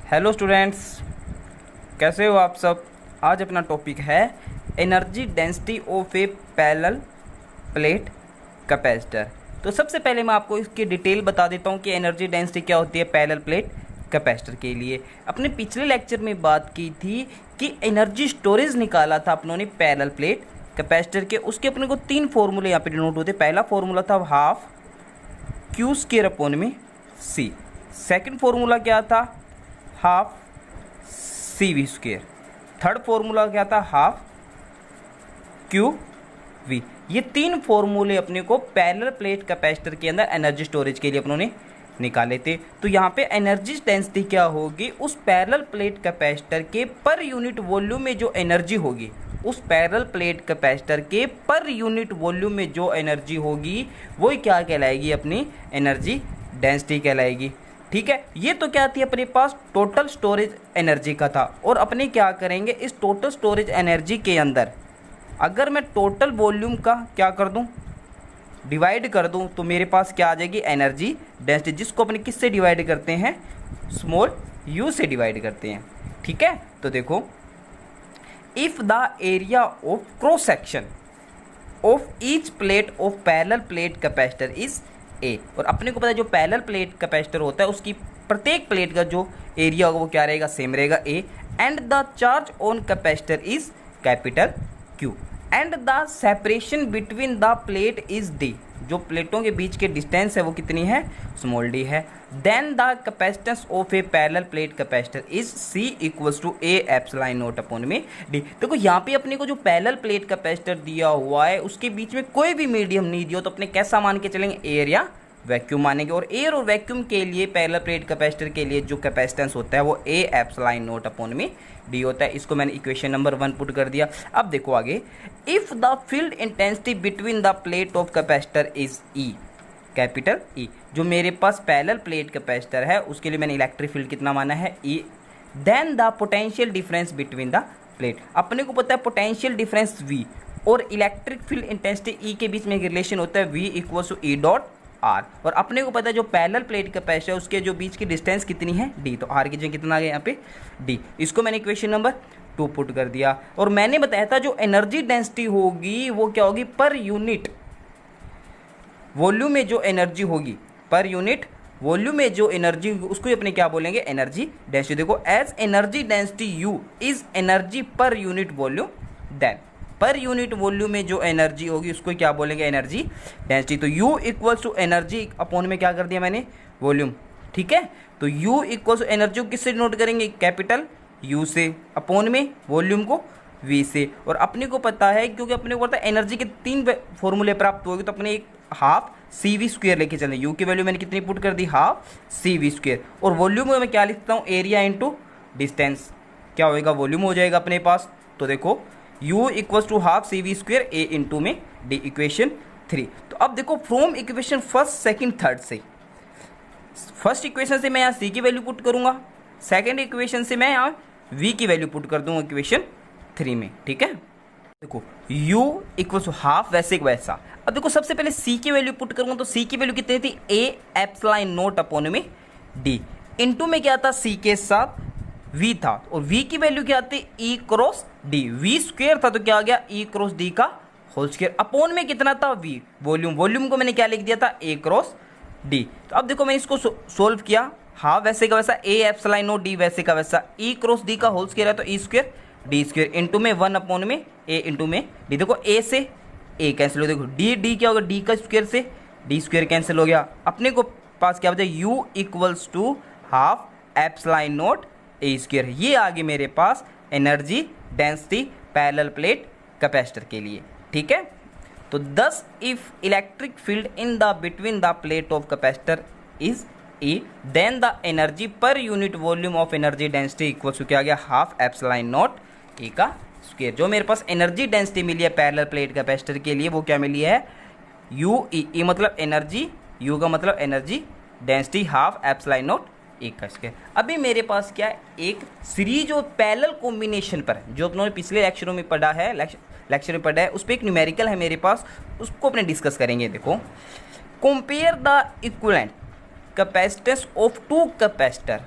Hello students, कैसे हो आप सब। आज अपना टॉपिक है energy density of a parallel plate capacitor. तो सबसे पहले मैं आपको इसकी डिटेल बता देता हूँ कि एनर्जी डेंसिटी क्या होती है पैरेलल प्लेट कैपेसिटर के लिए। अपने पिछले लेक्चर में बात की थी कि एनर्जी स्टोरेज निकाला था अपनों ने पैरेलल प्लेट कैपेसिटर के। उसके अपने को 3 फॉर्मूले यहाँ पे डिनोट होते। पहला फॉर्मूला था हाफ क्यू स्क्वायर अपॉन में सी। सेकंड फॉर्मूला क्या था, half C V square. Third formula क्या था, हाफ क्यू वी। ये 3 फॉर्मूले अपने को पैरेलल प्लेट कैपेसिटर के अंदर एनर्जी स्टोरेज के लिए अपनों ने निकाले थे। तो यहाँ पे एनर्जी डेंसिटी क्या होगी, उस पैरेलल प्लेट कैपेसिटर के पर यूनिट वॉल्यूम में जो एनर्जी होगी, उस पैरेलल प्लेट कैपेसिटर के पर यूनिट वॉल्यूम में जो एनर्जी होगी वही क्या कहलाएगी, अपनी एनर्जी डेंसिटी कहलाएगी। ठीक है, ये तो क्या थी अपने पास टोटल स्टोरेज एनर्जी का था। और अपने क्या करेंगे, इस टोटल स्टोरेज एनर्जी के अंदर अगर मैं टोटल वॉल्यूम का क्या कर दूं, डिवाइड कर दूं, तो मेरे पास क्या आ जाएगी, एनर्जी डेंसिटी, जिसको अपने किससे डिवाइड करते हैं, स्मॉल यू से डिवाइड करते हैं। ठीक है, तो देखो, if the area of cross section of each plate of parallel plate capacitor is a. और अपने को पता है जो पैरेलल प्लेट कैपेसिटर होता है उसकी प्रत्येक प्लेट का जो एरिया होगा वो क्या रहेगा, सेम रहेगा, A. And the charge on capacitor is capital Q and the separation between the plate is D. जो प्लेटों के बीच के डिस्टेंस है वो कितनी है, स्मॉल डी है। Then the capacitance of a parallel plate capacitor is C equals to A epsilon naught upon में डी। देखो यहाँ पे अपने को जो पैरेलल प्लेट कैपेसिटर दिया हुआ है उसके बीच में कोई भी मीडियम नहीं दिया, तो अपने कैसा मान के चलेंगे, एयर या वैक्यूम मानेंगे। और एयर और वैक्यूम के लिए पैरेलल प्लेट कैपेसिटर के लिए जो कैपेसिटेंस होता है वो ए एप्सिलॉन नॉट अपॉन में डी होता है। इसको मैंने इक्वेशन नंबर 1 पुट कर दिया। अब देखो आगे, if the field intensity between the plate of capacitor is E, capital E. जो मेरे पास पैरेलल प्लेट कैपेसिटर है उसके लिए मैंने इलेक्ट्रिक फील्ड कितना माना है, E. Then the potential difference between the plate, अपने को पता है पोटेंशियल डिफरेंस V और इलेक्ट्रिक फील्ड इंटेंसिटी E के बीच में एक रिलेशन होता है, V equals to E dot R. और अपने को पता है जो पैरेलल प्लेट कैपेसिटर है उसके जो बीच की डिस्टेंस कितनी है, D। तो R की जगह कितना आ गया यहाँ पे, D। इसको मैंने इक्वेशन नंबर 2 पुट कर दिया। और मैंने बताया था जो एनर्जी डेंसिटी होगी वो क्या होगी, पर यूनिट वॉल्यूम में जो एनर्जी होगी, पर यूनिट वॉल्यूम में जो एनर्जी उसको अपने क्या बोलेंगे, एनर्जी डेंसिटी। देखो, as energy density U is energy per unit volume, then per unit volume में जो एनर्जी होगी उसको क्या बोलेंगे, एनर्जी डेंसिटी। तो U equals to energy upon में क्या कर दिया मैंने, वॉल्यूम। ठीक है, तो U इक्वल्स टू एनर्जी को किससे नोट करेंगे, कैपिटल U से, अपॉन में वॉल्यूम को V से। और अपने को पता है, क्योंकि अपने को पता है एनर्जी के 3 फॉर्मूले प्राप्त होगी, तो अपने एक हाफ सी वी स्क्वेयर लेके चलें। यू की वैल्यू मैंने कितनी पुट कर दी, हाफ सी वी स्क्वेयर। और वॉल्यूम में मैं क्या लिखता हूँ, एरिया इंटू डिस्टेंस। क्या होएगा, वॉल्यूम हो जाएगा अपने पास। तो देखो, U equals to half C V square A into में डी, इक्वेशन 3। तो अब देखो, from equation first second third से, फर्स्ट इक्वेशन से मैं यहाँ C की वैल्यू पुट करूंगा, सेकंड इक्वेशन से मैं यहाँ V की वैल्यू पुट कर दूंगा इक्वेशन 3 में। ठीक है, देखो U इक्वल्स टू हाफ वैसे वैसा। अब देखो, सबसे पहले C की वैल्यू पुट करूंगा, तो C की वैल्यू कितनी थी, ए एप्सिलॉन नॉट अपॉन में डी, इंटू में क्या था, C के साथ V था, और V की वैल्यू क्या थी, E cross D। V square था तो क्या आ गया, E क्रॉस D का होल स्क्वायर, अपॉन में कितना था, V वॉल्यूम। वॉल्यूम को मैंने क्या लिख दिया था, A क्रॉस D। तो अब देखो, मैंने इसको सोल्व किया, हाफ वैसे का वैसा, ए एप्सिलॉन नॉट डी वैसे का वैसा, E क्रॉस D का होल स्क्वायर है तो E square D square into में 1 अपॉन में A इंटू में D। देखो, A से A कैंसिल हो, देखो D क्या होगा, D का स्क्वायर से D स्क्वायर कैंसिल हो गया। अपने को पास क्या बचा, U equals to half epsilon not E square. ये आ गई मेरे पास energy density parallel plate capacitor के लिए। ठीक है, तो thus if electric field in the between the plate of capacitor is E, then the energy per unit volume of energy density equals to क्या आ गया, हाफ एप्सिलॉन नॉट ए का square. जो मेरे पास एनर्जी डेंसिटी मिली है पैरेलल प्लेट कैपेसिटर के लिए वो क्या मिली है, U E मतलब एनर्जी, U का मतलब energy density, half epsilon not एक का स्क्वायर। अभी मेरे पास क्या है, एक सीरीज और पैरेलल कॉम्बिनेशन पर, जो अपनों ने पिछले लेक्चरों में पढ़ा है, लेक्चर में पढ़ा है, उस पर एक न्यूमेरिकल है मेरे पास, उसको अपने डिस्कस करेंगे। देखो, compare the equivalent capacitance of 2 capacitor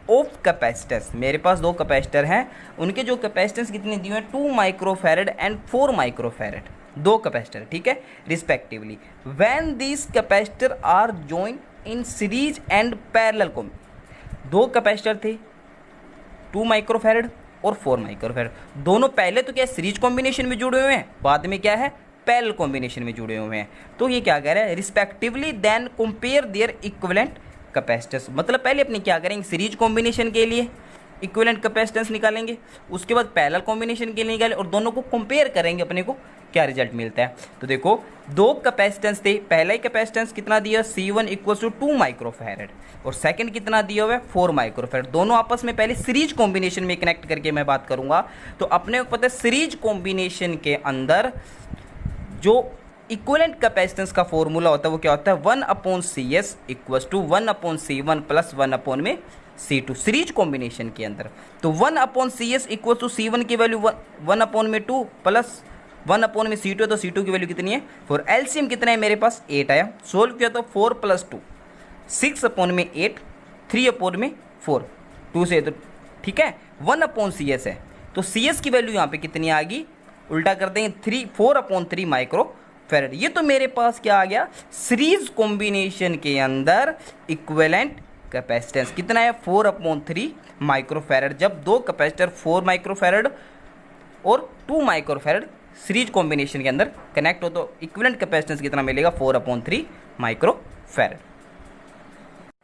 of capacitance, मेरे पास दो कैपेसिटर हैं, उनके जो कैपेसिटेंस कितने दिए हैं 2 माइक्रोफैरड एंड 4 माइक्रोफैरड, दो कैपेसिटर, ठीक है, respectively. When these capacitors are join in series and parallel, दो कैपेसिटर थे 2 माइक्रोफैरड और 4 माइक्रोफैरड, दोनों पहले तो क्या सीरीज कॉम्बिनेशन में जुड़े हुए हैं, बाद में क्या है पैरेलल कॉम्बिनेशन में जुड़े हुए हैं। तो ये क्या कह रहा है, respectively then compare their equivalent capacitance, मतलब पहले अपने क्या करेंगे सीरीज कॉम्बिनेशन के लिए इक्विवेलेंट कैपेसिटेंस निकालेंगे, उसके बाद पैरेलल कॉम्बिनेशन के लिए निकालें और दोनों को कंपेयर करेंगे, अपने को क्या रिजल्ट मिलता है। तो देखो दो कैपेसिटेंस थे, पहला ही कैपेसिटेंस कितना दिया C1 इक्वल्स टू 2 माइक्रोफैरड और सेकंड कितना दिया हुआ है 4 माइक्रोफैरड, दोनों आपस में पहले सीरीज कॉम्बिनेशन में कनेक्ट करके मैं बात करूंगा। तो अपने को पता है सीरीज कॉम्बिनेशन के अंदर जो इक्विवेलेंट कैपेसिटेंस का फॉर्मूला होता है वो क्या होता है 1/CS equals to 1/C1 plus 1/C2 series combination के अंदर। तो 1/CS इक्वल्स टू C1 की वैल्यू 1/2 प्लस 1/C2 है, तो C2 की वैल्यू कितनी है 4। एलसीएम कितना है मेरे पास 8 आया, सोल्व किया तो 4 + 2 6/8 3/4 2 से, तो ठीक है 1/CS है, तो CS की वैल्यू यहाँ पे कितनी आ गई, उल्टा कर देंगे 4/3 माइक्रोफैरड। ये तो मेरे पास क्या आ गया सीरीज कॉम्बिनेशन के अंदर इक्विवेलेंट कैपेसिटेंस कितना है 4/3 माइक्रोफैरड, जब दो कैपेसिटर 4 माइक्रोफैरड और 2 माइक्रोफैरड सीरीज कॉम्बिनेशन के अंदर कनेक्ट हो तो इक्विवेलेंट कैपेसिटेंस कितना मिलेगा 4/3 माइक्रोफैरड।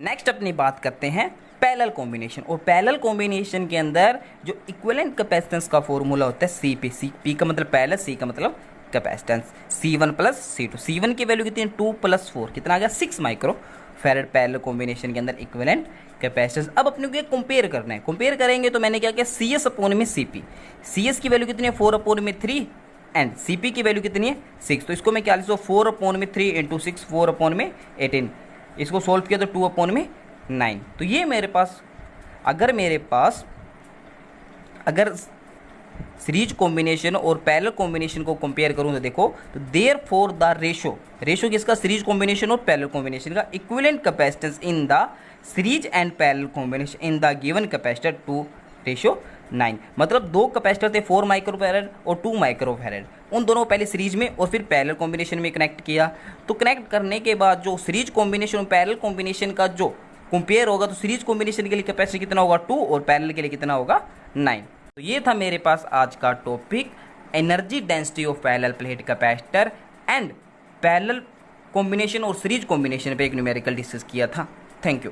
नेक्स्ट अपनी बात करते हैं पैरेलल कॉम्बिनेशन, और पैरेलल कॉम्बिनेशन के अंदर जो इक्विवेलेंट कैपेसिटेंस का फॉर्मूला होता है CP का मतलब पैरेलल, C का मतलब कैपेसिटेंस, C1 + C2, C1 की वैल्यू कितनी है 2 + 4 कितना आ गया 6 माइक्रोफैरड पैरेलल कॉम्बिनेशन के अंदर इक्विवेलेंट कैपेसिटेंस। अब अपने को कंपेयर करना है, कंपेयर करेंगे तो मैंने क्या किया CS/CP, CS की वैल्यू कितनी है 4/3 एंड CP की वैल्यू कितनी है 6, तो इसको मैं क्या लिख सकता हूँ 4/3 × 6 4/18, इसको सोल्व किया तो 2/9। तो ये मेरे पास अगर सीरीज कॉम्बिनेशन और पैरेलल कॉम्बिनेशन को कंपेयर करूं तो देखो, तो देयरफॉर द रेशो किसका सीरीज कॉम्बिनेशन और पैरेलल कॉम्बिनेशन का equivalent capacitance in the series and parallel combination in the given capacitor 2:9, मतलब दो कैपेसिटर थे 4 माइक्रोफैरड और 2 माइक्रोफैरड, उन दोनों को पहले सीरीज में और फिर पैरेलल कॉम्बिनेशन में कनेक्ट किया। तो कनेक्ट करने के बाद जो सीरीज कॉम्बिनेशन और पैरेलल कॉम्बिनेशन का जो कंपेयर होगा, तो सीरीज कॉम्बिनेशन के लिए कैपेसिटी कितना होगा 2 और पैरेलल के लिए कितना होगा 9। तो ये था मेरे पास आज का topic, energy density of parallel plate capacitor and parallel combination और सीरीज कॉम्बिनेशन पे एक न्यूमेरिकल डिस्कस किया था। Thank you.